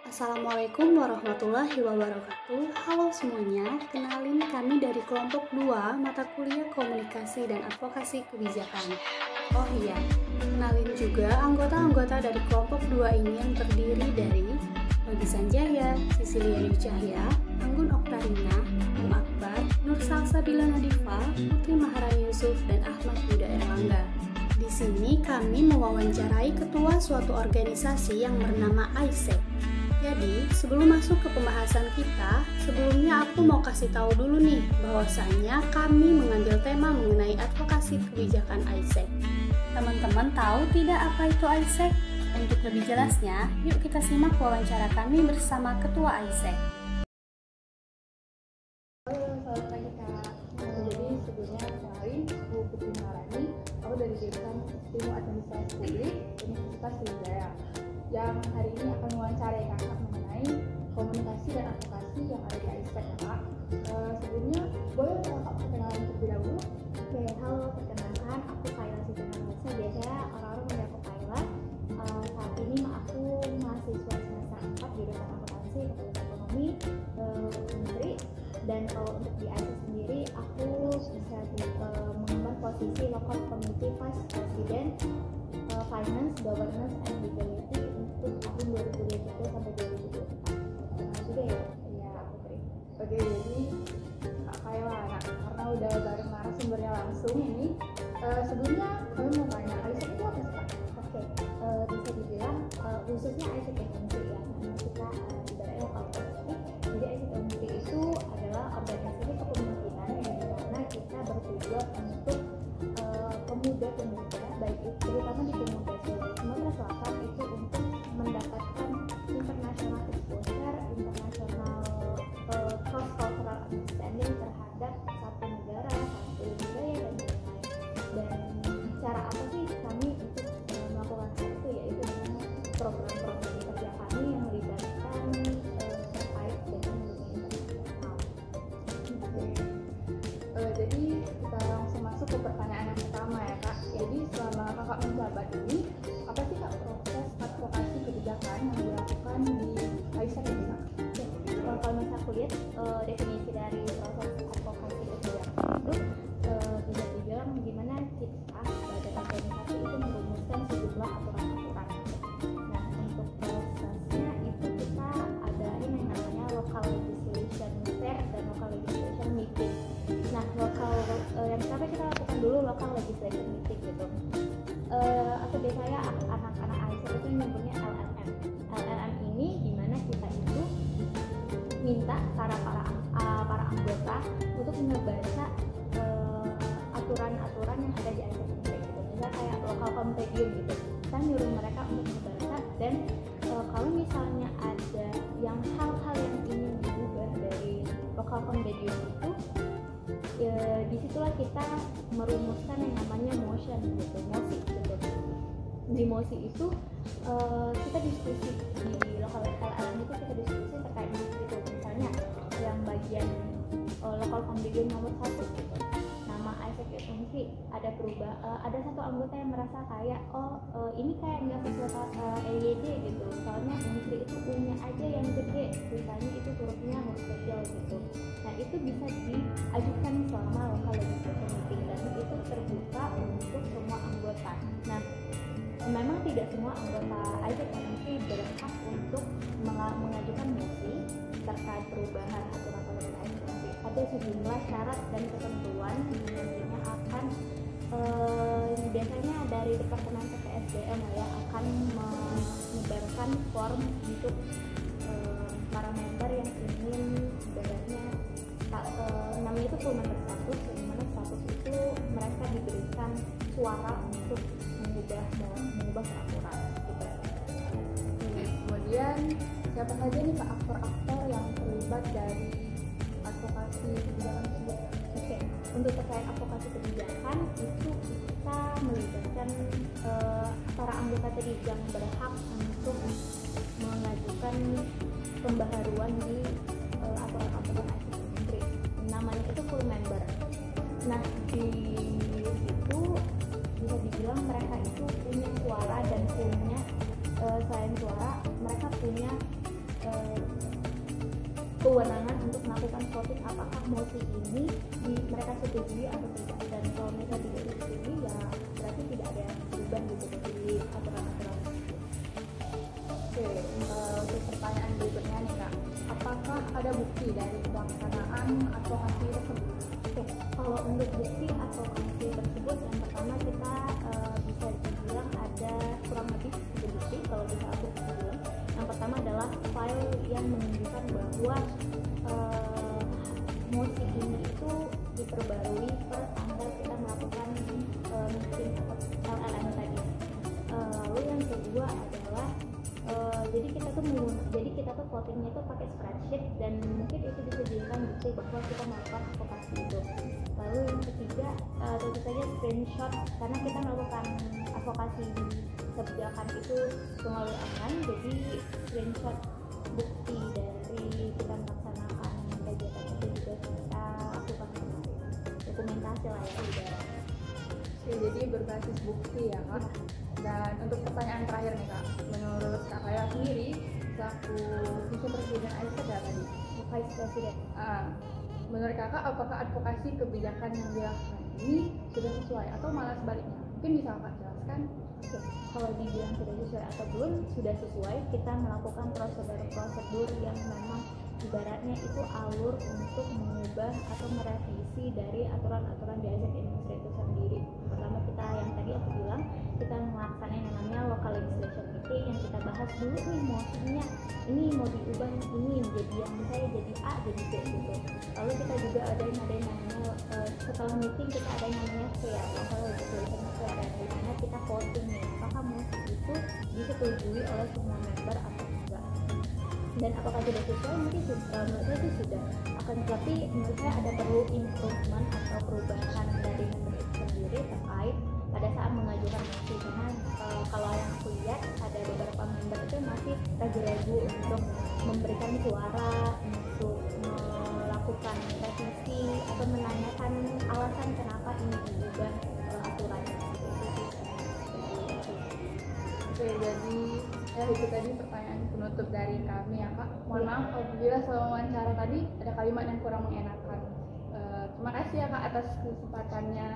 Assalamualaikum warahmatullahi wabarakatuh. Halo semuanya, kenalin kami dari kelompok 2 mata kuliah komunikasi dan advokasi kebijakan. Oh iya, kenalin juga anggota-anggota dari kelompok 2 ini yang terdiri dari Rogi Sanjaya, Sisilia Cahya, Anggun Oktarina, Akbar, Nur Salsabila Nadifa, Putri Maharani Yusuf, dan Ahmad Yuda Erlangga. Di sini kami mewawancarai ketua suatu organisasi yang bernama AISEC. Jadi, sebelum masuk ke pembahasan kita, sebelumnya aku mau kasih tahu dulu nih, bahwasannya kami mengambil tema mengenai advokasi kebijakan AISEC. Teman-teman tahu tidak apa itu AISEC? Untuk lebih jelasnya, yuk kita simak wawancara kami bersama ketua AISEC. Halo, selamat pagi Kak. Jadi sebelumnya kenalin, aku Putri Maharani, aku dari jurusan Ilmu Administrasi Publik Universitas Sriwijaya, yang hari ini akan mewawancarai Kakak mengenai komunikasi dan advokasi yang ada di AISEC ya Kak. Sebelumnya, boleh Kakak perkenalan terlebih dahulu? Oke, halo, perkenalkan aku Kayla Siti Nurhasa. Biasanya orang-orang manggil aku Kayla. Saat ini aku mahasiswa semester 4 jurusan akuntansi ekonomi Menteri. Dan kalau untuk di AISEC sendiri, aku bisa mengemban posisi Local Committee Vice President Finance, Governance, and Legality untuk tahun 2023 sampai 2024. Nah, juga ya, Putri. Oke, jadi Kak Kayla, karena udah bareng narasumbernya langsung ini, sebelumnya kami mau tanya, AISEC itu apa sih Kak? Oke, bisa dibilang khususnya AISEC Indonesia ya, namanya kita ibaratnya lokal politik. Jadi AISEC Indonesia itu adalah organisasi kepemimpinan yang dimana kita bertujuan untuk pemuda-pemuda, baik itu terutama di pemuda Sumatera Selatan itu untuk mendapatkan international exposure, international cross-cultural understanding terhadap satu negara, satu budaya dan lain-lain. Dan cara apa sih kami untuk melakukan hal itu, yaitu dengan program-program kerja kami yang melibatkan terkait dengan dunia internasional. Jadi kita langsung masuk ke pertanyaan yang pertama ya Kak. Jadi selama Kakak menjabat ini, apa sih Kak proses advokasi kebijakan yang dilakukan di AISEC ini Kak? Kalau misalnya aku lihat definisi dari proses advokasi kebijakan itu bisa dibilang gimana kita sebagai organisasi itu merumuskan sejumlah aturan-aturan. Nah, untuk prosesnya itu kita ada ini yang namanya local legislation fair dan local legislation meeting. Nah, yang pertama kita lakukan dulu local legislation meeting gitu. Atau biasanya anak-anak AISEC itu nyebutnya LLM. LLM ini dimana kita itu minta para anggota untuk membaca aturan-aturan yang ada di AISEC gitu. Misalnya kayak local compendium gitu. Kita nyuruh mereka untuk membaca, dan kalau misalnya ada hal-hal yang ingin diubah dari local compendium itu, disitulah kita merumuskan yang namanya mosi gitu. Di mosi itu kita diskusi di local LLM itu, kita diskusi terkait itu. Misalnya yang bagian local compendium nomor 1 gitu, nama AISEC Indonesia ada ada satu anggota yang merasa kayak ini kayak nggak sesuai EYD gitu, soalnya industri itu punya aja yang gede, misalnya itu hurufnya huruf kecil gitu. Nah, itu bisa diajukan selama local legislation meeting, dan itu terbuka untuk semua anggota. Nah, memang tidak semua anggota AISEC Indonesia berhak untuk mengajukan mosi terkait perubahan aturan-aturan AISEC. Ada sejumlah syarat dan ketentuan yang nantinya akan biasanya dari Departemen PPSDM ya akan menyebarkan form untuk para member yang ingin ibaratnya namanya itu full member status, yang mana status itu mereka diberikan suara untuk mengubah peraturan gitu. Kemudian siapa saja nih Kak aktor-aktor yang terlibat dari advokasi kebijakan tersebut? Oke, untuk terkait advokasi kebijakan itu kita melibatkan para anggota tadi yang berhak untuk mengajukan pembaharuan di aturan-aturan AISEC Indonesia. Namanya itu full member. Nah, di situ bisa dibilang mereka itu punya suara dan punya selain suara mereka punya kewenangan untuk melakukan voting apakah mosi ini mereka setujui atau tidak, dan kalau mereka tidak setujui ya berarti tidak ada yang berubah gitu dari aturan-aturan. Oke, untuk pertanyaan berikutnya nih Kak, apakah ada bukti dari pelaksanaan advokasi tersebut? Oke, kalau untuk bukti advokasi tersebut, yang pertama kita bisa dibilang ada kurang lebih 3 bukti kalau bisa aku bilang. Yang pertama adalah file yang menunjukkan bahwa mosi ini itu diperbarui per tanggal kita melakukan meeting LLM tadi. Lalu yang kedua adalah jadi kita tuh votingnya itu pakai spreadsheet, dan mungkin itu bisa dijadikan bukti bahwa kita melakukan advokasi itu. Lalu yang ketiga tentu saja screenshot, karena kita melakukan advokasi kebijakan itu melalui online, jadi screenshot bukti dari kita melaksanakan kegiatan itu juga kita lakukan dokumentasi lah ya udah. Oke, jadi berbasis bukti ya Kak. Dan untuk pertanyaan terakhir nih Kak, menurut Kak Kaya sendiri selaku Vice Presiden AISEC ya tadi, Vice President, menurut Kakak apakah advokasi kebijakan yang dilakukan ini sudah sesuai atau malah sebaliknya? Mungkin bisa Kak jelaskan? Oke, kalau dibilang sudah sesuai atau belum, sudah sesuai. Kita melakukan prosedur yang memang ibaratnya itu alur untuk mengubah atau merevisi dari aturan-aturan di AISEC Indonesia itu sendiri. Pertama kita yang tadi aku bilang, kita melaksanakan yang namanya local legislation meeting, yang kita bahas dulu nih motifnya ini mau diubah ini jadi yang misalnya jadi A jadi B gitu. Lalu kita juga ada yang namanya setelah meeting kita ada yang namanya fair, local legislation fair, di mana kita voting nih apakah motif itu disetujui oleh semua member atau enggak, dan apakah sudah sesuai. Mungkin menurut saya sih sudah, akan tetapi menurut saya ada perlu improvement atau perubahan dari member itu sendiri terkait pada saat mengajukan mosi, karena kalau yang aku lihat ada beberapa member itu masih ragu-ragu untuk memberikan suara, untuk melakukan revisi atau menanyakan alasan kenapa ini diubah aturannya. Oke, jadi itu tadi pertanyaan penutup dari kami ya Kak. Mohon maaf apabila selama wawancara tadi ada kalimat yang kurang mengenakan. Terima kasih ya Kak atas kesempatannya.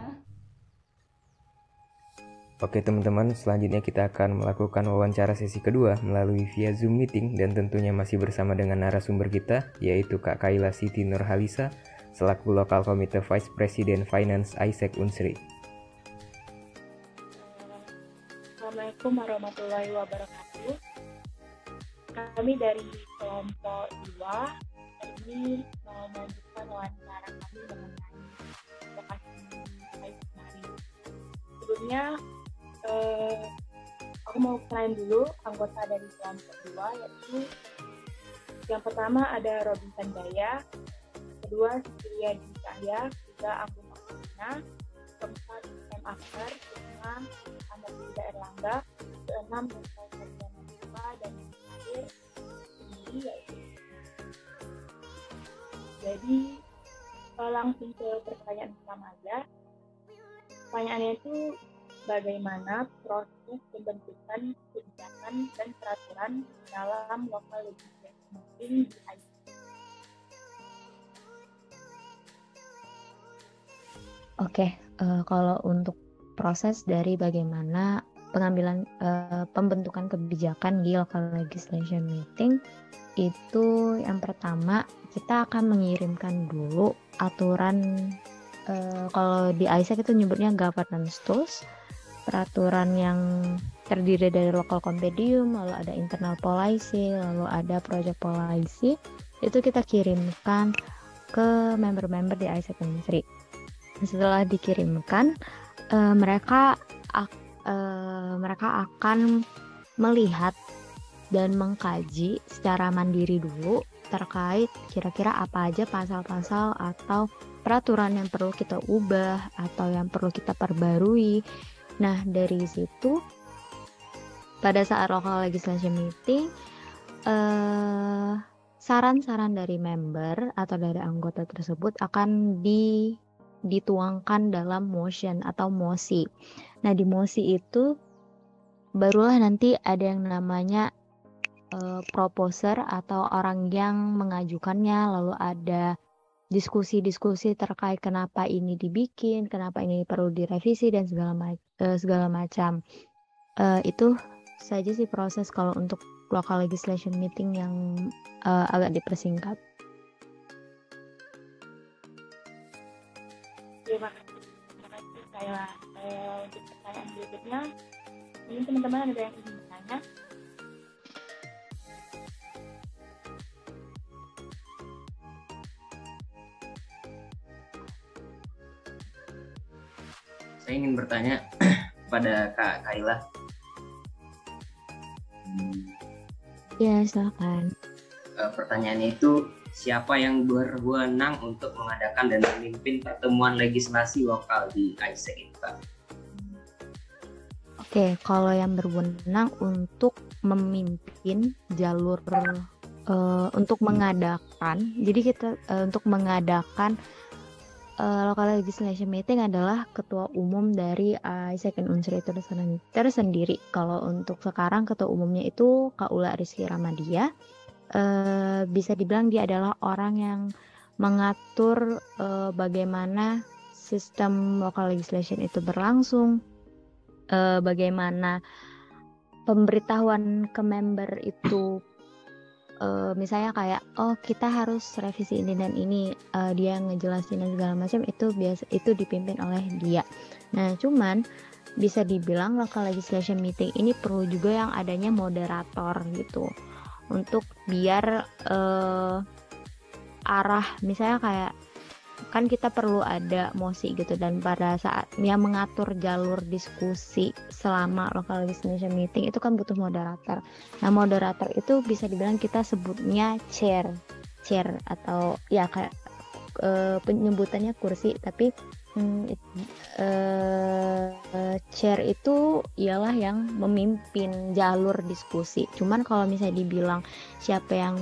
Oke teman-teman, selanjutnya kita akan melakukan wawancara sesi kedua melalui via Zoom meeting, dan tentunya masih bersama dengan narasumber kita, yaitu Kak Kaila Siti Nurhalisa selaku Lokal Komite Vice President Finance AISEC Unsri. Assalamualaikum warahmatullahi wabarakatuh. Kami dari kelompok 2 hari ini mau melanjutkan wawancara kami mengenai advokasi AISEC hari. Sebelumnya aku mau kenalin dulu anggota dari kelompok 2, yaitu yang pertama ada Robinson Jaya, kedua Cecilia Dwi Cahya, ketiga Agung Maksudna, keempat M. Akbar, kelima Amelia Erlangga, keenam Nusra Sarjana Diva, dan yang terakhir sendiri yaitu. Jadi langsung ke pertanyaan pertama aja. Pertanyaannya itu bagaimana proses pembentukan kebijakan dan peraturan dalam local legislation meeting di AISEC. Oke, kalau untuk proses dari bagaimana pengambilan pembentukan kebijakan di local legislation meeting, itu yang pertama kita akan mengirimkan dulu aturan, kalau di AISEC itu nyebutnya governance tools, peraturan yang terdiri dari local compendium, lalu ada internal policy, lalu ada project policy. Itu kita kirimkan ke member-member di AISEC Unsri. Setelah dikirimkan, mereka akan melihat dan mengkaji secara mandiri dulu terkait kira-kira apa aja pasal-pasal atau peraturan yang perlu kita ubah atau yang perlu kita perbarui. Nah, dari situ pada saat local legislation meeting, saran-saran dari member atau dari anggota tersebut akan dituangkan dalam motion atau mosi. Nah, di mosi itu barulah nanti ada yang namanya proposer atau orang yang mengajukannya, lalu ada diskusi-diskusi terkait kenapa ini dibikin, kenapa ini perlu direvisi dan segala macam. Itu saja sih proses kalau untuk local legislation meeting yang agak dipersingkat. Terima kasih Kayla. Untuk pertanyaan berikutnya, ini teman-teman ada yang ingin bertanya? Saya ingin bertanya kepada Kak Kayla. Ya, silakan. Pertanyaannya itu, siapa yang berwenang untuk mengadakan dan memimpin pertemuan legislasi lokal di AIESEC itu, Kak? Oke, kalau yang berwenang untuk memimpin jalur untuk mengadakan, jadi kita untuk mengadakan local legislation meeting adalah ketua umum dari AIESEC dan Unsri itu tersendiri. Kalau untuk sekarang ketua umumnya itu Kak Ula Rizky Ramadia. Bisa dibilang dia adalah orang yang mengatur bagaimana sistem local legislation itu berlangsung, bagaimana pemberitahuan ke member itu, misalnya kayak kita harus revisi ini dan ini, dia ngejelasin dan segala macam, itu dipimpin oleh dia. Nah, cuman bisa dibilang local legislation meeting ini perlu juga yang adanya moderator gitu, untuk biar arah, misalnya kayak kan kita perlu ada mosi gitu, dan pada saat yang mengatur jalur diskusi selama local legislation meeting itu kan butuh moderator. Nah, moderator itu bisa dibilang kita sebutnya chair atau ya kayak penyebutannya kursi, tapi chair itu ialah yang memimpin jalur diskusi. Cuman kalau misalnya dibilang siapa yang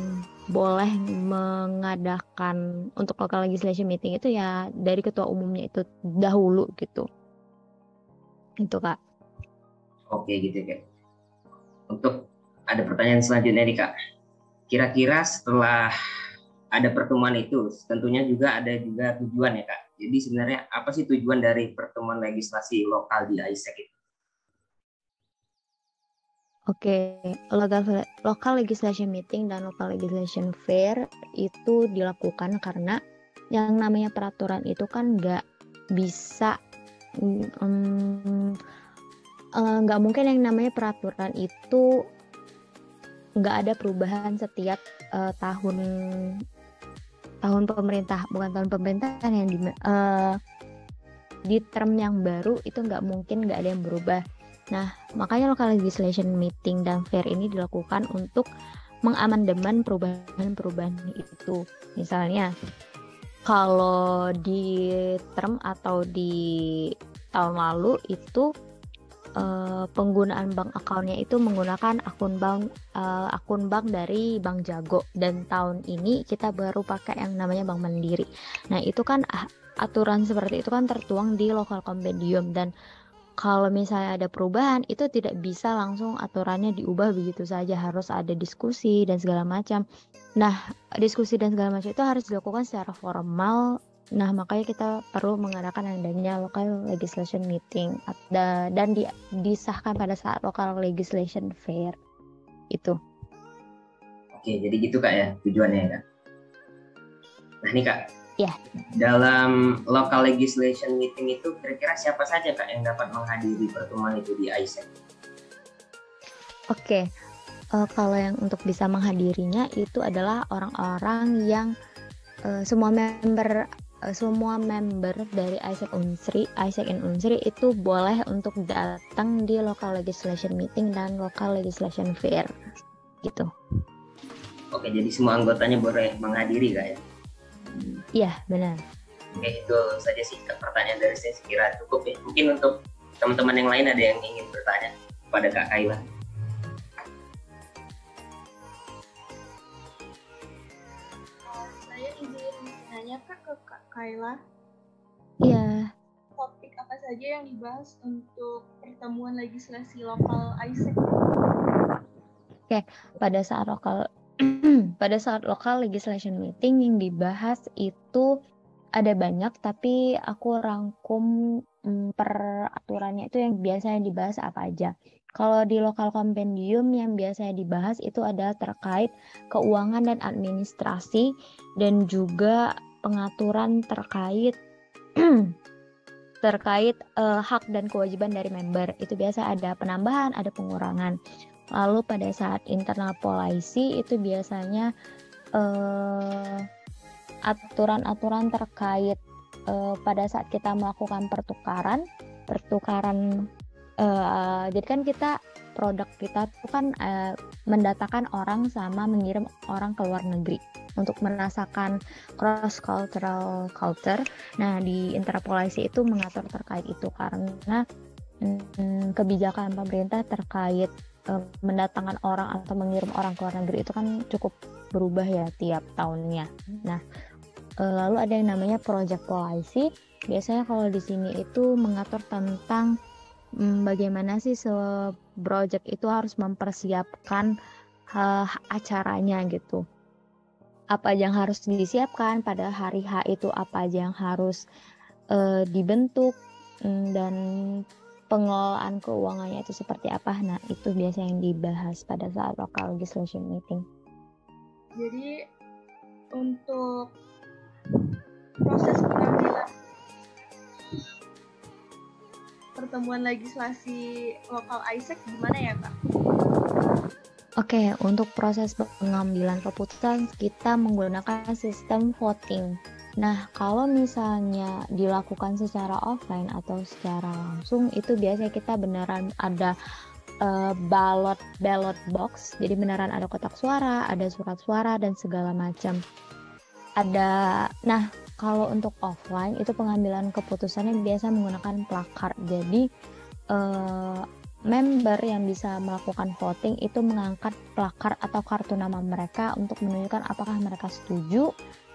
boleh mengadakan untuk local legislation meeting itu ya dari ketua umumnya itu dahulu gitu. Itu, Kak. Oke gitu, Kak. Untuk ada pertanyaan selanjutnya nih, Kak. Kira-kira setelah ada pertemuan itu, tentunya juga ada tujuan ya, Kak. Jadi sebenarnya apa sih tujuan dari pertemuan legislasi lokal di AIESEC itu? Oke, local legislation meeting dan local legislation fair itu dilakukan karena yang namanya peraturan itu kan nggak bisa, nggak mungkin yang namanya peraturan itu nggak ada perubahan setiap tahun pemerintah, bukan tahun pemerintahan yang di term yang baru itu nggak mungkin nggak ada yang berubah. Nah, makanya local legislation meeting dan fair ini dilakukan untuk mengamandemen perubahan-perubahan itu. Misalnya, kalau di term atau di tahun lalu itu penggunaan bank account-nya itu menggunakan akun bank dari Bank Jago, dan tahun ini kita baru pakai yang namanya Bank Mandiri. Nah, itu kan aturan seperti itu kan tertuang di local compendium, dan kalau misalnya ada perubahan itu tidak bisa langsung aturannya diubah begitu saja, harus ada diskusi dan segala macam. Nah, diskusi dan segala macam itu harus dilakukan secara formal. Nah, makanya kita perlu mengadakan adanya local legislation meeting dan disahkan pada saat local legislation fair itu. Oke, jadi gitu, Kak, ya tujuannya, Kak. Nah, nih, Kak. Ya. Dalam local legislation meeting itu kira-kira siapa saja, Kak, yang dapat menghadiri pertemuan itu di AIESEC? Oke, kalau yang untuk bisa menghadirinya itu adalah orang-orang yang semua member dari AIESEC and Unsri itu boleh untuk datang di local legislation meeting dan local legislation fair gitu. Oke, jadi semua anggotanya boleh menghadiri, Kak, ya? Iya, benar. Oke, itu saja sih pertanyaan dari saya, sekira cukup ya. Mungkin untuk teman-teman yang lain ada yang ingin bertanya kepada Kak Kayla. Saya ingin nanya ke Kak Kayla. Iya. Topik apa saja yang dibahas untuk pertemuan legislasi lokal AIESEC? Pada saat lokal pada saat local legislation meeting yang dibahas itu ada banyak, tapi aku rangkum peraturannya itu yang biasanya dibahas apa aja. Kalau di lokal kompendium yang biasanya dibahas itu adalah terkait keuangan dan administrasi dan juga pengaturan terkait hak dan kewajiban dari member. Itu biasa ada penambahan, ada pengurangan. Lalu pada saat internal policy itu biasanya aturan-aturan terkait pada saat kita melakukan pertukaran jadi kan produk kita itu kan mendatakan orang sama mengirim orang ke luar negeri untuk merasakan cross cultural culture. Nah, di internal policy itu mengatur terkait itu karena kebijakan pemerintah terkait mendatangkan orang atau mengirim orang ke luar negeri itu kan cukup berubah ya tiap tahunnya. Nah, lalu ada yang namanya project policy. Biasanya kalau di sini itu mengatur tentang bagaimana sih project itu harus mempersiapkan acaranya gitu. Apa yang harus disiapkan pada hari H itu, apa aja yang harus dibentuk, dan pengelolaan keuangannya itu seperti apa. Nah, itu biasanya yang dibahas pada saat local legislation meeting. Jadi untuk proses pengambilan pertemuan legislasi lokal ISEC gimana ya, Kak? Oke, untuk proses pengambilan keputusan kita menggunakan sistem voting. Nah, kalau misalnya dilakukan secara offline atau secara langsung, itu biasanya kita beneran ada ballot box, jadi beneran ada kotak suara, ada surat suara dan segala macam. Nah, kalau untuk offline itu pengambilan keputusannya biasa menggunakan plakar. Jadi member yang bisa melakukan voting itu mengangkat plakar atau kartu nama mereka untuk menunjukkan apakah mereka setuju,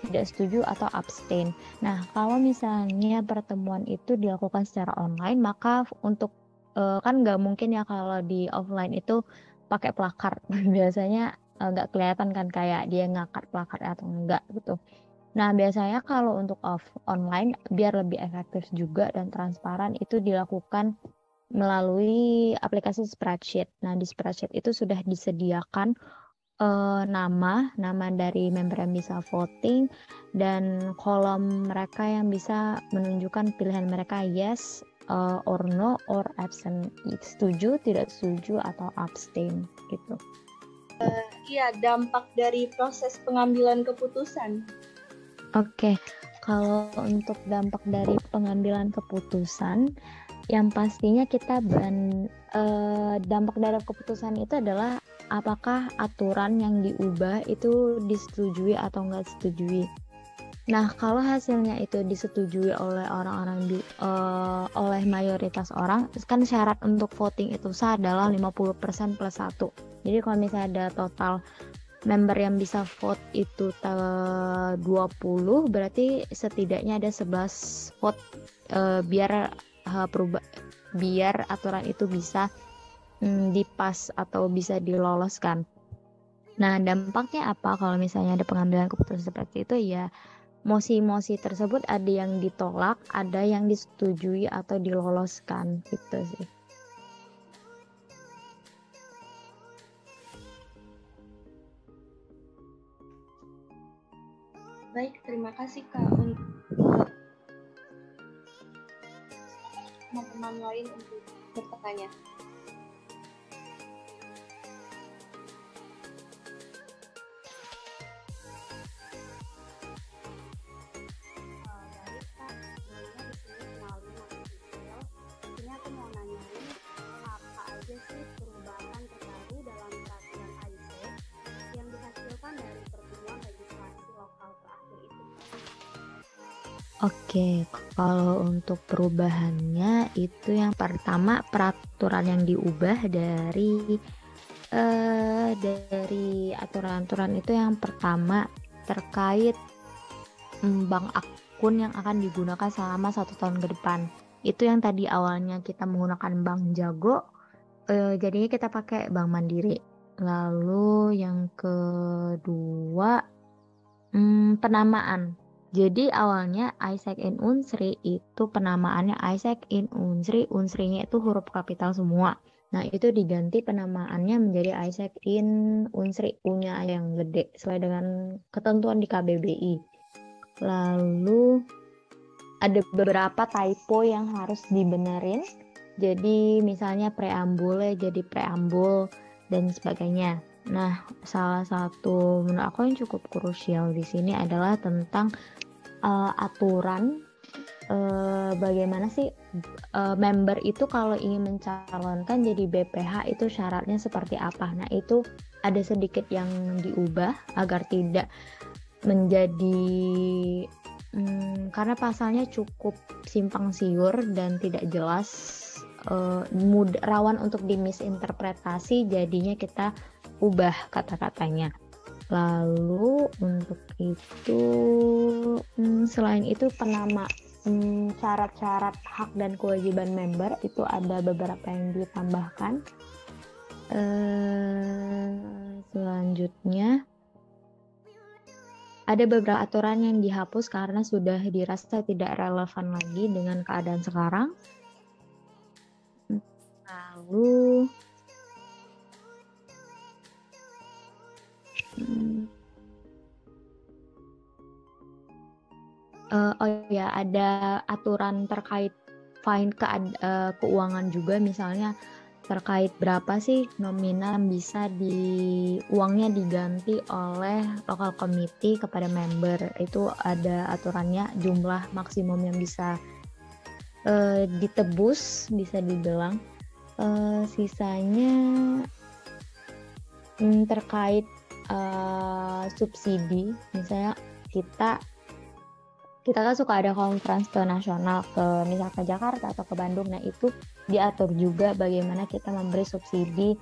tidak setuju, atau abstain. Nah, kalau misalnya pertemuan itu dilakukan secara online, maka untuk kan nggak mungkin ya kalau di offline itu pakai plakar. Biasanya nggak kelihatan kan kayak dia ngangkat plakar atau enggak gitu. Nah, biasanya kalau untuk online biar lebih efektif juga dan transparan itu dilakukan melalui aplikasi spreadsheet. Nah, di spreadsheet itu sudah disediakan nama dari member yang bisa voting dan kolom mereka yang bisa menunjukkan pilihan mereka yes or no or absent, setuju, tidak setuju, atau abstain gitu. Iya, dampak dari proses pengambilan keputusan. Oke, kalau untuk dampak dari pengambilan keputusan, yang pastinya dampak dari keputusan itu adalah apakah aturan yang diubah itu disetujui atau nggak disetujui. Nah, kalau hasilnya itu disetujui oleh oleh mayoritas orang, kan syarat untuk voting itu sah adalah 50% plus 1. Jadi kalau misalnya ada total member yang bisa vote itu 20, berarti setidaknya ada 11 vote biar aturan itu bisa dipas atau bisa diloloskan. Nah, dampaknya apa kalau misalnya ada pengambilan keputusan seperti itu? Ya, mosi-mosi tersebut ada yang ditolak, ada yang disetujui atau diloloskan gitu sih. Baik, terima kasih Kak untuk teman-teman lain untuk bertanya. Ini aku mau nanyain apa aja sih perubahan terbaru dalam peraturan ISEC yang dihasilkan dari pertemuan legislasi lokal terakhir itu. Oke, kalau untuk perubahannya itu yang pertama peraturan yang diubah dari aturan-aturan itu yang pertama terkait bank akun yang akan digunakan selama 1 tahun ke depan. Itu yang tadi awalnya kita menggunakan Bank Jago, jadinya kita pakai Bank Mandiri. Lalu yang kedua, penamaan. Jadi awalnya Isaac in Unsri itu penamaannya Isaac in Unsri, Unsrinya itu huruf kapital semua. Nah itu diganti penamaannya menjadi Isaac in Unsri, U-nya yang gede sesuai dengan ketentuan di KBBI. Lalu ada beberapa typo yang harus dibenerin. Jadi misalnya preambule jadi preambul dan sebagainya. Nah, salah satu menurut aku yang cukup krusial di sini adalah tentang aturan bagaimana sih member itu kalau ingin mencalonkan jadi BPH itu syaratnya seperti apa. Nah, itu ada sedikit yang diubah agar tidak menjadi karena pasalnya cukup simpang siur dan tidak jelas, rawan untuk dimisinterpretasi, jadinya kita ubah kata-katanya. Lalu untuk itu selain itu syarat-syarat hak dan kewajiban member itu ada beberapa yang ditambahkan. Selanjutnya ada beberapa aturan yang dihapus karena sudah dirasa tidak relevan lagi dengan keadaan sekarang. Lalu ada aturan terkait fine keuangan juga, misalnya terkait berapa sih nominal bisa uangnya diganti oleh local committee kepada member. Itu ada aturannya, jumlah maksimum yang bisa ditebus bisa dibilang. Sisanya terkait subsidi, misalnya kita kan suka ada conference ke nasional, misal ke Jakarta atau ke Bandung. Nah itu diatur juga bagaimana kita memberi subsidi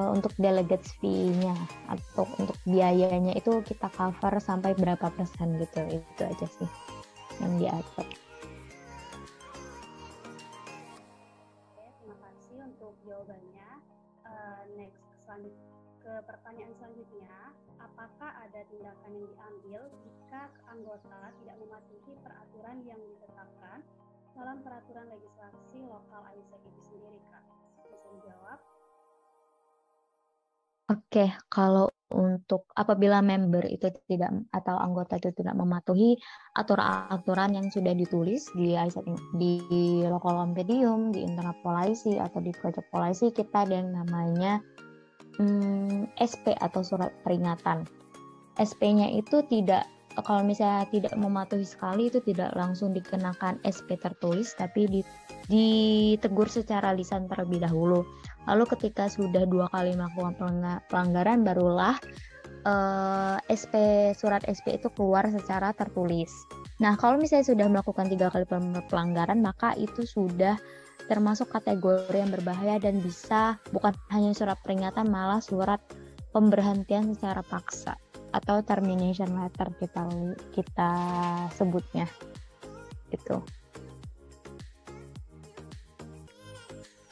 untuk delegates fee-nya atau untuk biayanya itu kita cover sampai berapa persen gitu. Itu aja sih yang diatur. Terima kasih untuk jawabannya. Next, ke pertanyaan selanjutnya, apakah ada tindakan yang diambil jika anggota tidak mematuhi peraturan yang ditetapkan dalam peraturan legislasi lokal ISEC itu sendiri, Kak? Bisa dijawab? Oke, kalau untuk apabila member itu tidak atau anggota itu tidak mematuhi aturan-aturan yang sudah ditulis di ISEC, di local compendium, di internal policy atau di project policy, kita ada yang namanya SP atau surat peringatan. SP-nya itu tidak, kalau misalnya tidak mematuhi sekali itu tidak langsung dikenakan SP tertulis, tapi ditegur secara lisan terlebih dahulu. Lalu ketika sudah 2 kali melakukan pelanggaran, barulah surat SP itu keluar secara tertulis. Nah, kalau misalnya sudah melakukan 3 kali pelanggaran, maka itu sudah termasuk kategori yang berbahaya dan bisa bukan hanya surat peringatan, malah surat pemberhentian secara paksa atau termination letter kita sebutnya gitu.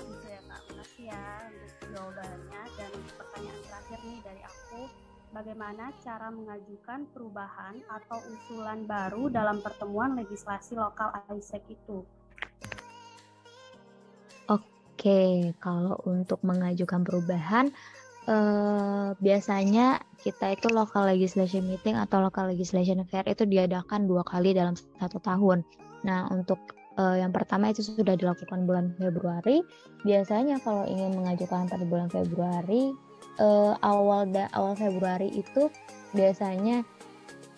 Gitu ya Kak, makasih ya untuk jawabannya. Dan pertanyaan terakhir nih dari aku, bagaimana cara mengajukan perubahan atau usulan baru dalam pertemuan legislasi lokal ISEC itu? Oke, kalau untuk mengajukan perubahan, biasanya kita itu local legislation meeting atau local legislation fair itu diadakan 2 kali dalam 1 tahun. Nah, untuk yang pertama itu sudah dilakukan bulan Februari. Biasanya kalau ingin mengajukan pada bulan Februari, awal Februari itu biasanya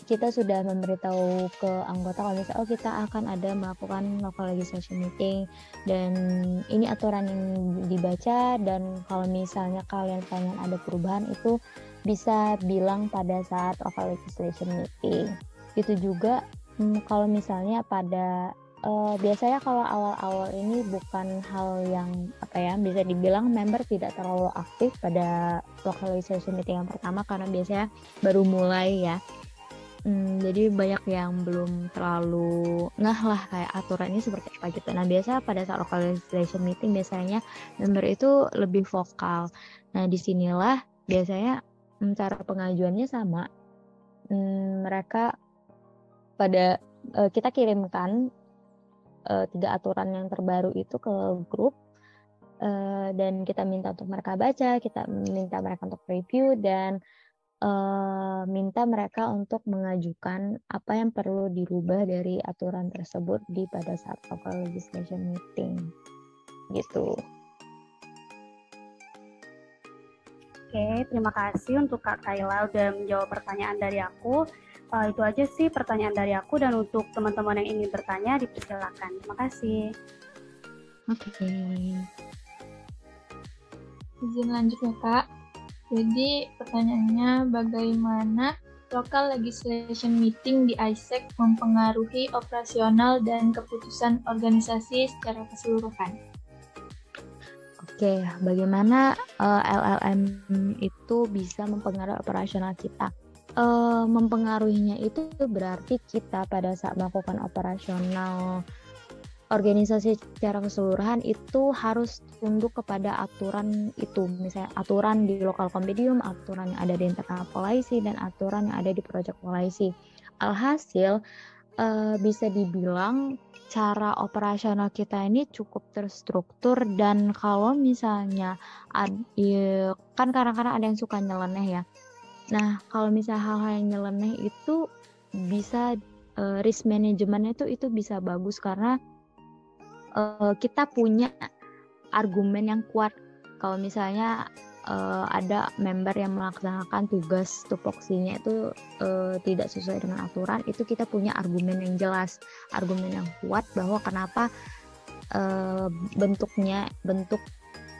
kita sudah memberitahu ke anggota kalau misalnya kita akan ada melakukan local legislation meeting dan ini aturan yang dibaca, dan kalau misalnya kalian pengen ada perubahan itu bisa bilang pada saat local legislation meeting. Itu juga kalau misalnya pada biasanya kalau awal-awal ini bukan hal yang bisa dibilang member tidak terlalu aktif pada local legislation meeting yang pertama karena biasanya baru mulai ya. Jadi banyak yang belum terlalu ngeh lah kayak aturannya seperti apa gitu. Nah biasa pada saat local legislation meeting biasanya member itu lebih vokal. Nah disinilah biasanya cara pengajuannya sama. Mereka pada kita kirimkan 3 aturan yang terbaru itu ke grup, dan kita minta untuk mereka baca, kita minta mereka untuk review, dan minta mereka untuk mengajukan apa yang perlu dirubah dari aturan tersebut pada saat local legislation meeting gitu. Oke, terima kasih untuk Kak Kayla udah menjawab pertanyaan dari aku. Itu aja sih pertanyaan dari aku, dan untuk teman-teman yang ingin bertanya dipersilakan. Terima kasih. Oke. Izin lanjut ya Kak. Jadi pertanyaannya, bagaimana local legislation meeting di ISEC mempengaruhi operasional dan keputusan organisasi secara keseluruhan? Oke, bagaimana LLM itu bisa mempengaruhi operasional kita? Mempengaruhinya itu berarti kita pada saat melakukan operasional organisasi secara keseluruhan itu harus tunduk kepada aturan itu, misalnya aturan di local compendium, aturan yang ada di internal policy, dan aturan yang ada di project policy. Alhasil bisa dibilang cara operasional kita ini cukup terstruktur, dan kalau misalnya kan kadang-kadang ada yang suka nyeleneh ya. Nah kalau misalnya hal-hal yang nyeleneh itu bisa risk manajemennya itu bisa bagus karena kita punya argumen yang kuat. Kalau misalnya ada member yang melaksanakan tugas tupoksinya itu tidak sesuai dengan aturan, itu kita punya argumen yang jelas, argumen yang kuat bahwa kenapa bentuk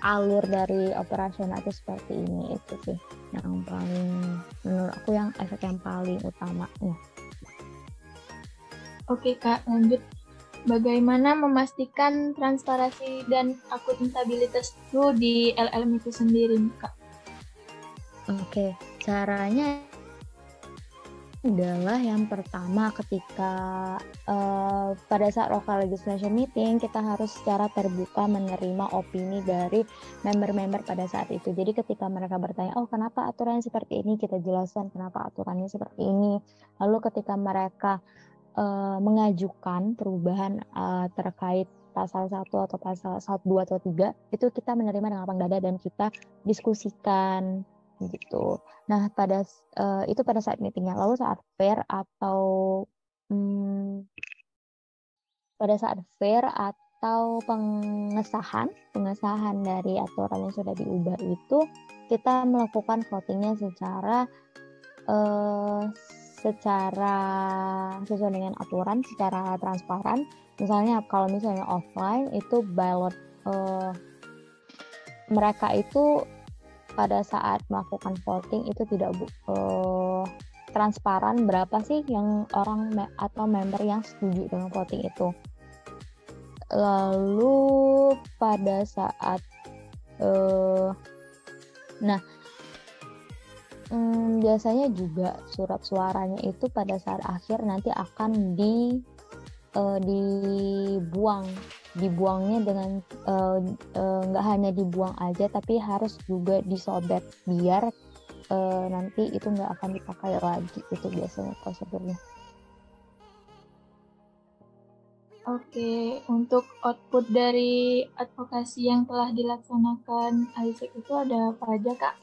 alur dari operasional itu seperti ini. Itu sih yang paling, menurut aku, yang efek yang paling utamanya. Oke Kak, lanjut. Bagaimana memastikan transparansi dan akuntabilitas itu di LLM itu sendiri, Kak? Oke, caranya adalah yang pertama ketika pada saat local legislation meeting kita harus secara terbuka menerima opini dari member-member pada saat itu. Jadi ketika mereka bertanya, oh kenapa aturannya seperti ini, kita jelaskan kenapa aturannya seperti ini. Lalu ketika mereka mengajukan perubahan terkait pasal 1 atau pasal 1, 2 atau 3, itu kita menerima dengan lapang dada dan kita diskusikan gitu. Nah itu pada saat meetingnya. Lalu saat fair atau pengesahan dari aturan yang sudah diubah itu, kita melakukan votingnya secara sesuai dengan aturan, secara transparan. Misalnya kalau misalnya offline itu ballot, mereka itu pada saat melakukan voting itu tidak transparan berapa sih yang orang atau member yang setuju dengan voting itu. Lalu pada saat biasanya juga surat suaranya itu pada saat akhir nanti akan dibuangnya dengan nggak hanya dibuang aja, tapi harus juga disobek biar nanti itu nggak akan dipakai lagi. Itu biasanya prosedurnya. Oke, untuk output dari advokasi yang telah dilaksanakan ISEC itu ada apa aja, Kak?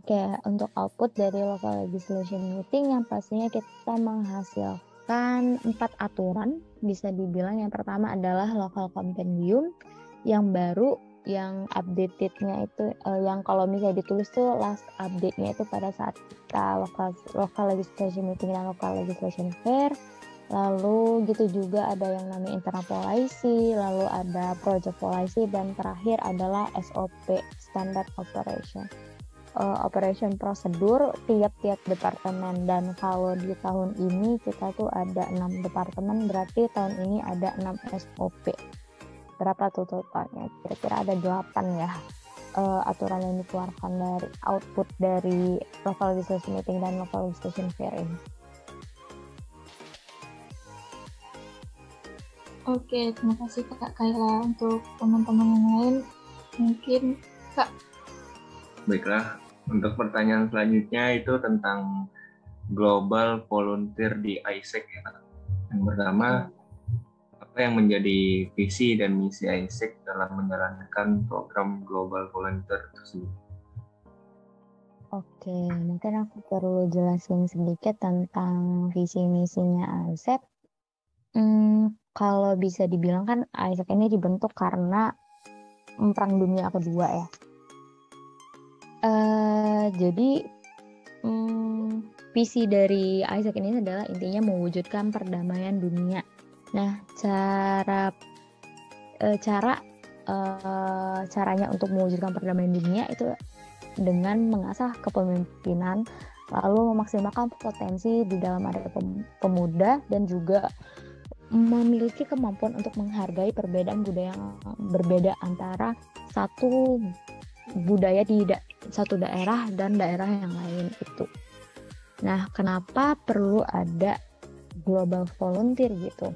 Oke, untuk output dari local legislation meeting yang pastinya kita menghasilkan 4 aturan. Bisa dibilang yang pertama adalah local compendium yang baru, yang updatednya itu yang kalau misalnya ditulis tuh last update-nya itu pada saat kita local legislation meeting dan local legislation fair. Lalu gitu juga ada yang namanya internal policy, lalu ada project policy, dan terakhir adalah SOP, standard operation prosedur tiap-tiap departemen. Dan kalau di tahun ini kita tuh ada 6 departemen, berarti tahun ini ada 6 SOP. Berapa tuh totalnya? Kira-kira ada 8 ya aturan yang dikeluarkan dari output dari local legislation meeting dan local legislation fair ini. Oke, terima kasih Kak Kayla. Untuk teman-teman yang lain, mungkin Kak. Baiklah, untuk pertanyaan selanjutnya itu tentang global volunteer di AIESEC ya. Yang pertama, apa yang menjadi visi dan misi AIESEC dalam menjalankan program global volunteer tersebut? Oke, mungkin aku perlu jelasin sedikit tentang visi misinya AIESEC. Kalau bisa dibilang kan AIESEC ini dibentuk karena Perang Dunia Kedua ya. Jadi visi dari AIESEC ini adalah intinya mewujudkan perdamaian dunia. Nah, caranya untuk mewujudkan perdamaian dunia itu dengan mengasah kepemimpinan, lalu memaksimalkan potensi di dalam ada pemuda dan juga memiliki kemampuan untuk menghargai perbedaan budaya yang berbeda antara satu budaya di satu daerah dan daerah yang lain itu. Nah, kenapa perlu ada global volunteer gitu?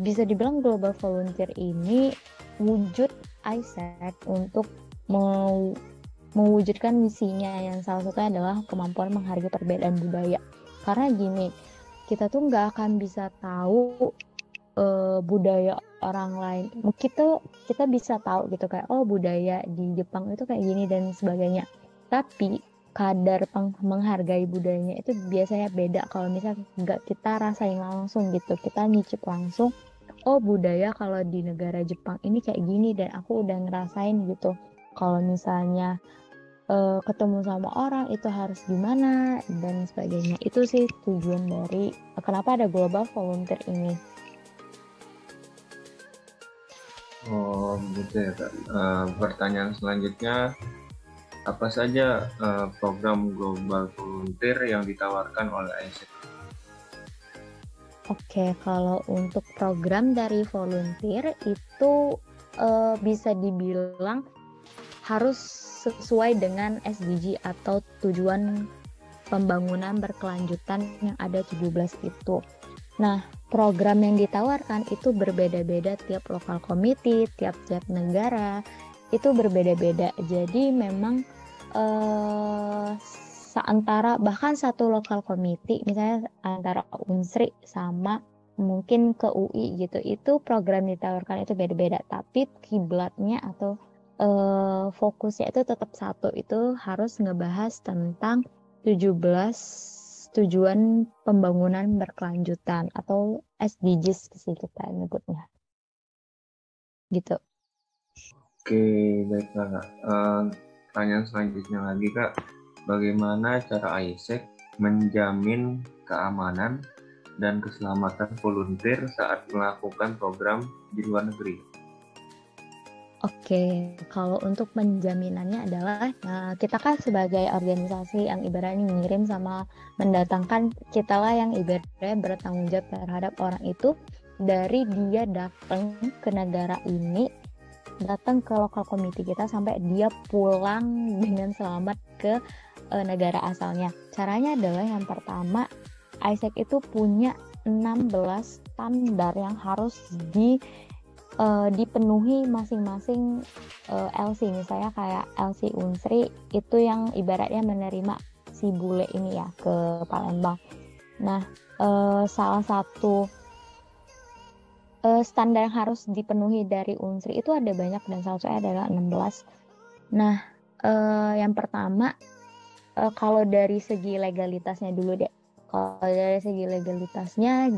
Bisa dibilang global volunteer ini wujud AIESEC untuk mewujudkan misinya yang salah satunya adalah kemampuan menghargai perbedaan budaya. Karena gini, kita tuh nggak akan bisa tahu budaya orang lain. Kita bisa tahu gitu kayak budaya di Jepang itu kayak gini dan sebagainya. Tapi kadar menghargai budayanya itu biasanya beda kalau misalnya nggak kita rasain langsung gitu, kita nyicip langsung. Budaya kalau di negara Jepang ini kayak gini dan aku udah ngerasain gitu. Kalau misalnya ketemu sama orang itu harus gimana dan sebagainya. Itu sih tujuan dari kenapa ada global volunteer ini. Oh, gitu ya Kak. Pertanyaan selanjutnya, apa saja program global volunteer yang ditawarkan oleh AIESEC? Oke, kalau untuk program dari volunteer itu bisa dibilang harus sesuai dengan SDG atau tujuan pembangunan berkelanjutan yang ada 17 itu. Nah, program yang ditawarkan itu berbeda-beda tiap lokal committee, tiap-tiap negara itu berbeda-beda. Jadi memang bahkan satu lokal committee misalnya antara Unsri sama mungkin ke UI gitu, itu program ditawarkan itu beda-beda, tapi kiblatnya atau fokusnya itu tetap satu, itu harus ngebahas tentang 17 tujuan pembangunan berkelanjutan atau SDGs sih kita nyebutnya gitu. Oke, baiklah Kak. Pertanyaan selanjutnya lagi Kak, bagaimana cara AIESEC menjamin keamanan dan keselamatan volunteer saat melakukan program di luar negeri? Oke, kalau untuk penjaminannya adalah kita kan sebagai organisasi yang ibaratnya ngirim sama mendatangkan, kita lah yang ibaratnya bertanggung jawab terhadap orang itu dari dia datang ke negara ini, datang ke lokal committee kita sampai dia pulang dengan selamat ke negara asalnya. Caranya adalah yang pertama, AIESEC itu punya 16 standar yang harus dipenuhi masing-masing LC. Misalnya kayak LC Unsri itu yang ibaratnya menerima si bule ini ya ke Palembang. Nah, salah satu standar yang harus dipenuhi dari Unsri itu ada banyak dan salah satunya adalah 16. Nah, yang pertama kalau dari segi legalitasnya dulu deh. Kalau dari segi legalitasnya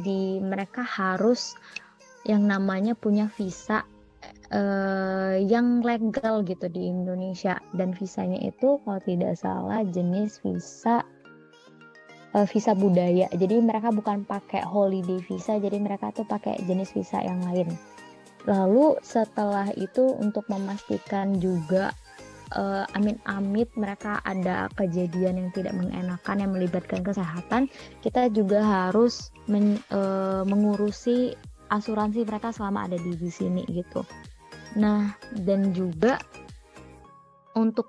mereka harus yang namanya punya visa yang legal gitu di Indonesia, dan visanya itu kalau tidak salah jenis visa budaya. Jadi mereka bukan pakai holiday visa, jadi mereka tuh pakai jenis visa yang lain. Lalu setelah itu untuk memastikan juga amit-amit mereka ada kejadian yang tidak mengenakan yang melibatkan kesehatan, kita juga harus mengurusi asuransi mereka selama ada di sini gitu. Nah, dan juga untuk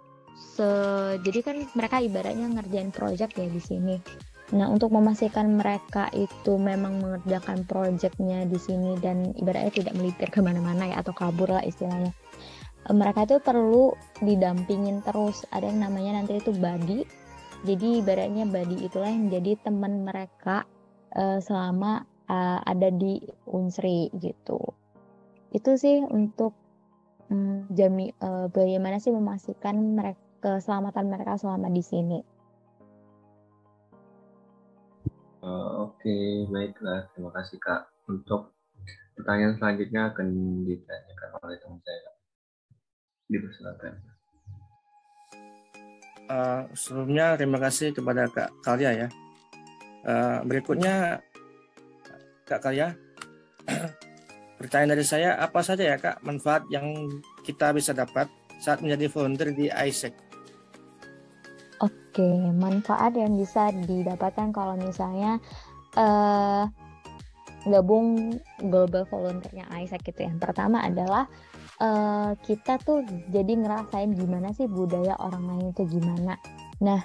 jadi kan mereka ibaratnya ngerjain project ya di sini. Nah, untuk memastikan mereka itu memang mengerjakan proyeknya di sini dan ibaratnya tidak melipir kemana-mana ya, atau kabur lah istilahnya. Mereka itu perlu didampingin terus. Ada yang namanya nanti itu buddy. Jadi ibaratnya buddy itulah yang jadi teman mereka selama ada di Unsri gitu. Itu sih untuk bagaimana sih memastikan keselamatan mereka selama di sini. Oke, baiklah. Terima kasih Kak. Untuk pertanyaan selanjutnya akan ditanyakan oleh teman saya. Dipersilakan. Sebelumnya terima kasih kepada Kak Kalya ya. Berikutnya Kak Kalya, pertanyaan dari saya, apa saja ya Kak manfaat yang kita bisa dapat saat menjadi volunteer di AIESEC? Oke, manfaat yang bisa didapatkan kalau misalnya gabung global volunteer-nya AIESEC gitu ya. Pertama adalah kita tuh jadi ngerasain gimana sih budaya orang lain itu gimana. Nah,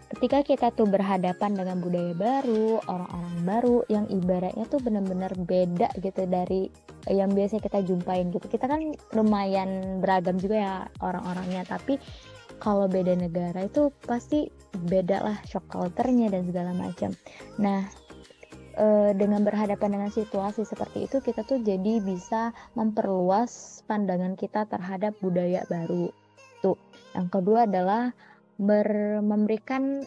ketika kita tuh berhadapan dengan budaya baru, orang-orang baru yang ibaratnya tuh benar-benar beda gitu dari yang biasa kita jumpain gitu. Kita kan lumayan beragam juga ya orang-orangnya, tapi kalau beda negara itu pasti beda lah shock culture-nya dan segala macam. Nah, dengan berhadapan dengan situasi seperti itu, kita tuh jadi bisa memperluas pandangan kita terhadap budaya baru. Tuh. Yang kedua adalah memberikan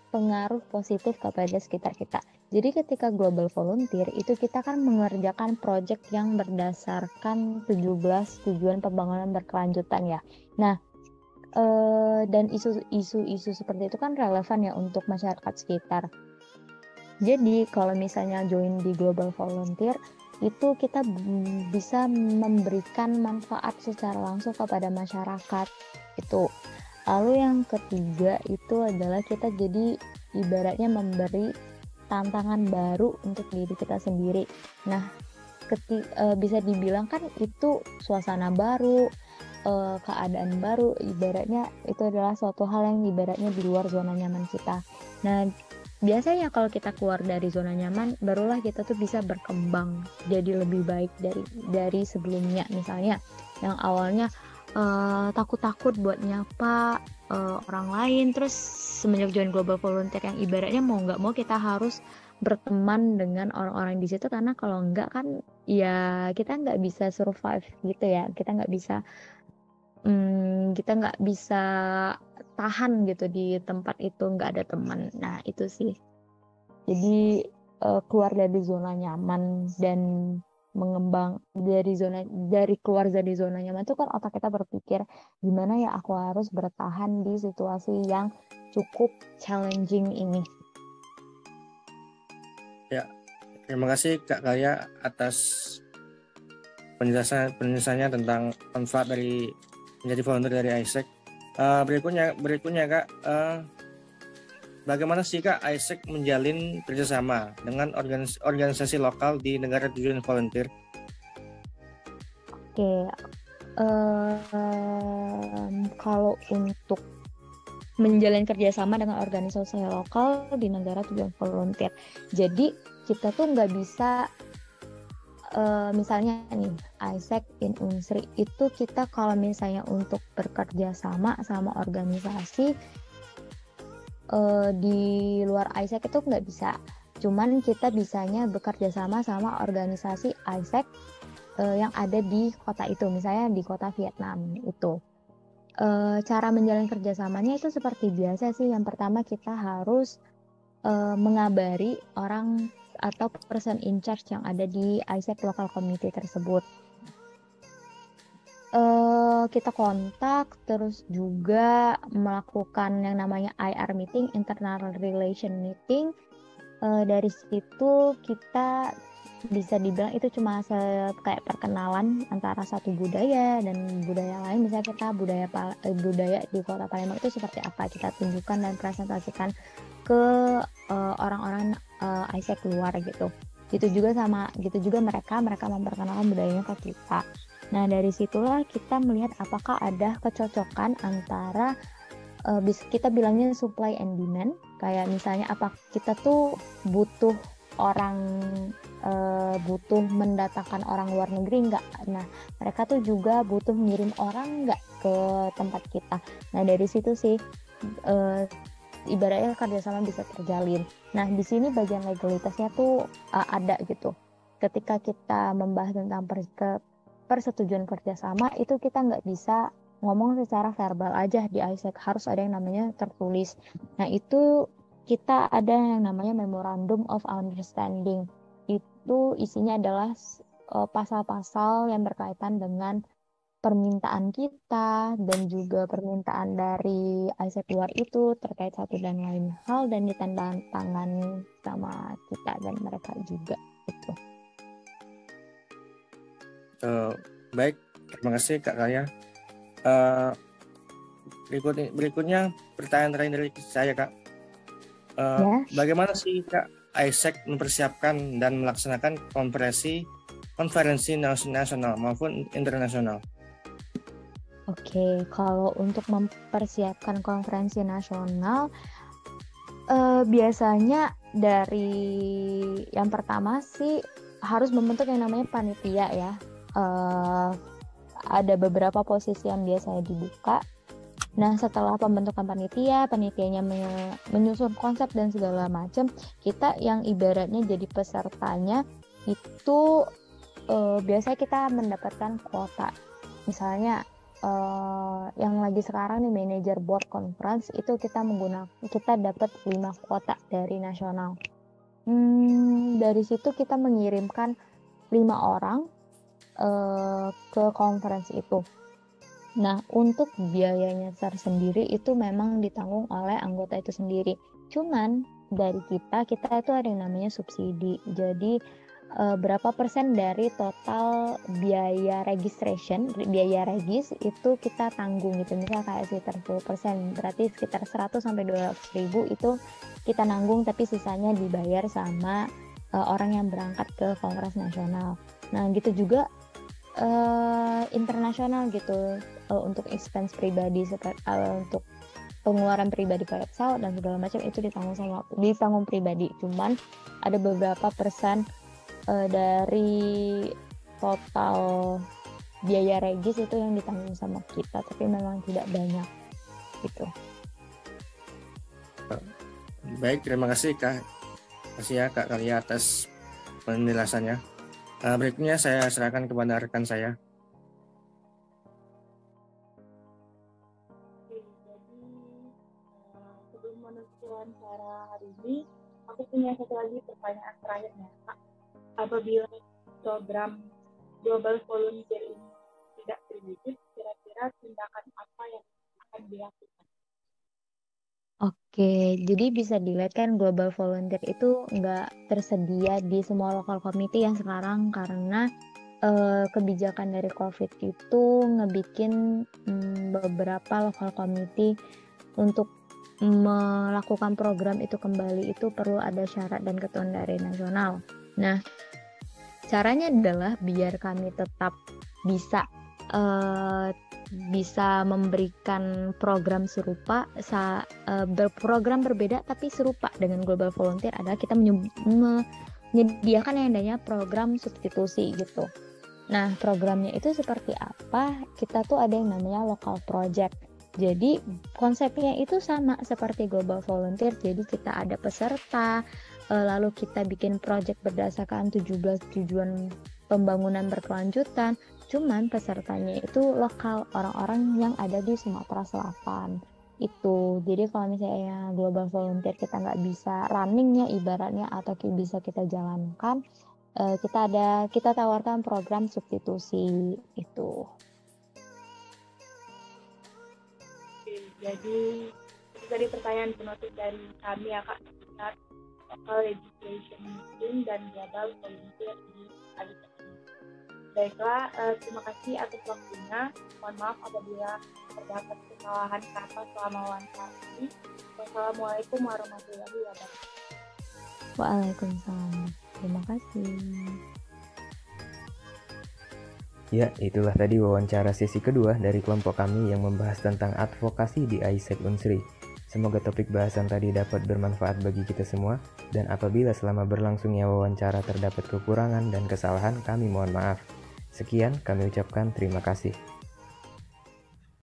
pengaruh positif kepada sekitar kita. Jadi ketika global volunteer itu kita kan mengerjakan proyek yang berdasarkan 17 tujuan pembangunan berkelanjutan ya. Nah, dan isu-isu seperti itu kan relevan ya untuk masyarakat sekitar. Jadi kalau misalnya join di global volunteer itu kita bisa memberikan manfaat secara langsung kepada masyarakat itu. Lalu yang ketiga itu adalah kita jadi ibaratnya memberi tantangan baru untuk diri kita sendiri. Nah, bisa dibilang kan itu suasana baru, keadaan baru, ibaratnya itu adalah suatu hal yang ibaratnya di luar zona nyaman kita. Nah, biasanya kalau kita keluar dari zona nyaman, barulah kita tuh bisa berkembang jadi lebih baik dari sebelumnya. Misalnya yang awalnya takut-takut buat nyapa orang lain, terus semenjak join global volunteer yang ibaratnya mau nggak mau kita harus berteman dengan orang-orang di situ, karena kalau enggak kan ya kita nggak bisa survive gitu ya, kita nggak bisa tahan gitu di tempat itu nggak ada teman. Nah itu sih, jadi keluar dari zona nyaman dan mengembang keluar dari zona nyaman itu kan otak kita berpikir gimana ya aku harus bertahan di situasi yang cukup challenging ini. Ya, terima kasih Kak Kalya atas penjelasannya tentang manfaat dari menjadi volunteer dari AIESEC. Berikutnya Kak, bagaimana sih Kak AIESEC menjalin kerjasama dengan organisasi lokal di negara tujuan volunteer? Oke, kalau untuk menjalin kerjasama dengan organisasi lokal di negara tujuan volunteer, jadi kita tuh nggak bisa misalnya nih AIESEC in Unsri itu kita kalau misalnya untuk bekerja sama organisasi di luar AIESEC itu nggak bisa, cuman kita bisanya bekerja sama organisasi AIESEC yang ada di kota itu, misalnya di kota Vietnam itu. Cara menjalin kerjasamanya itu seperti biasa sih. Yang pertama kita harus mengabari orang atau person in charge yang ada di AIESEC local community tersebut. Kita kontak, terus juga melakukan yang namanya IR meeting, internal relation meeting. Dari situ kita bisa dibilang itu cuma kayak perkenalan antara satu budaya dan budaya lain. Misalnya kita budaya di kota Palembang itu seperti apa, kita tunjukkan dan presentasikan ke orang-orang AIESEC luar gitu. Gitu juga mereka memperkenalkan budayanya ke kita. Nah dari situlah kita melihat apakah ada kecocokan antara bisa kita bilangnya supply and demand. Kayak misalnya apa kita tuh butuh butuh mendatangkan orang luar negeri nggak? Nah, mereka tuh juga butuh ngirim orang nggak ke tempat kita. Nah, dari situ sih ibaratnya kerjasama bisa terjalin. Nah, di sini bagian legalitasnya tuh ada gitu. Ketika kita membahas tentang persetujuan kerjasama, itu kita nggak bisa ngomong secara verbal aja di ISEC, harus ada yang namanya tertulis. Nah, itu kita ada yang namanya Memorandum of Understanding. Itu isinya adalah pasal-pasal yang berkaitan dengan permintaan kita dan juga permintaan dari ISEC luar itu terkait satu dan lain hal, dan ditandatangani sama kita dan mereka juga gitu. Baik, terima kasih Kak Kaya. Berikutnya pertanyaan terakhir dari saya Kak. Bagaimana sih Kak ISEC mempersiapkan dan melaksanakan konferensi nasional maupun internasional? Oke, kalau untuk mempersiapkan konferensi nasional, biasanya dari yang pertama sih harus membentuk yang namanya panitia ya. Ada beberapa posisi yang biasanya dibuka. Nah, setelah pembentukan panitianya menyusun konsep dan segala macam, kita yang ibaratnya jadi pesertanya itu biasanya kita mendapatkan kuota. Misalnya yang lagi sekarang nih manajer board conference itu kita dapat 5 kuota dari nasional. Dari situ kita mengirimkan 5 orang ke conference itu. Nah, untuk biayanya tersendiri itu memang ditanggung oleh anggota itu sendiri. Cuman dari kita itu ada yang namanya subsidi. Jadi berapa persen dari total biaya registration, biaya regis itu kita tanggung gitu. Misalnya kayak sekitar 10%, berarti sekitar 100 sampai 200 ribu itu kita nanggung, tapi sisanya dibayar sama orang yang berangkat ke kongres nasional. Nah, gitu juga internasional gitu, untuk expense pribadi untuk pengeluaran pribadi kayak pesawat dan segala macam itu ditanggung pribadi. Cuman ada beberapa persen dari total biaya regis itu yang ditanggung sama kita, tapi memang tidak banyak gitu. Baik, terima kasih Kak. Kasih ya Kak Kaya atas penjelasannya. Berikutnya saya serahkan kepada rekan saya. Sebelum menutup wawancara hari ini, aku punya satu lagi pertanyaan terakhirnya Kak. Apabila program Global Volunteer ini tidak terwujud, kira-kira tindakan apa yang akan dilakukan? Oke, jadi bisa dilihat kan Global Volunteer itu nggak tersedia di semua local committee yang sekarang, karena kebijakan dari COVID itu ngebikin beberapa local committee untuk melakukan program itu kembali itu perlu ada syarat dan ketentuan dari nasional. Nah, caranya adalah biar kami tetap bisa memberikan program serupa, berprogram berbeda tapi serupa dengan Global Volunteer adalah kita menyediakan yang namanya program substitusi gitu. Nah, programnya itu seperti apa? Kita tuh ada yang namanya local project. Jadi konsepnya itu sama seperti Global Volunteer. Jadi kita ada peserta, lalu kita bikin project berdasarkan 17 tujuan pembangunan berkelanjutan. Cuman pesertanya itu lokal, orang-orang yang ada di Sumatera Selatan itu. Jadi kalau misalnya Global Volunteer kita nggak bisa runningnya ibaratnya atau bisa kita jalankan, kita tawarkan program substitusi itu. Oke, jadi itu tadi pertanyaan penutup dari kami ya Kak, seputar local legislation meeting dan Global Volunteer di ISEC. Baiklah, terima kasih atas waktunya. Mohon maaf apabila terdapat kesalahan kata selama wawancara ini. Wassalamualaikum warahmatullahi wabarakatuh. Waalaikumsalam. Terima kasih. Ya, itulah tadi wawancara sesi kedua dari kelompok kami yang membahas tentang advokasi di AIESEC Unsri. Semoga topik bahasan tadi dapat bermanfaat bagi kita semua, dan apabila selama berlangsungnya wawancara terdapat kekurangan dan kesalahan, kami mohon maaf. Sekian, kami ucapkan terima kasih.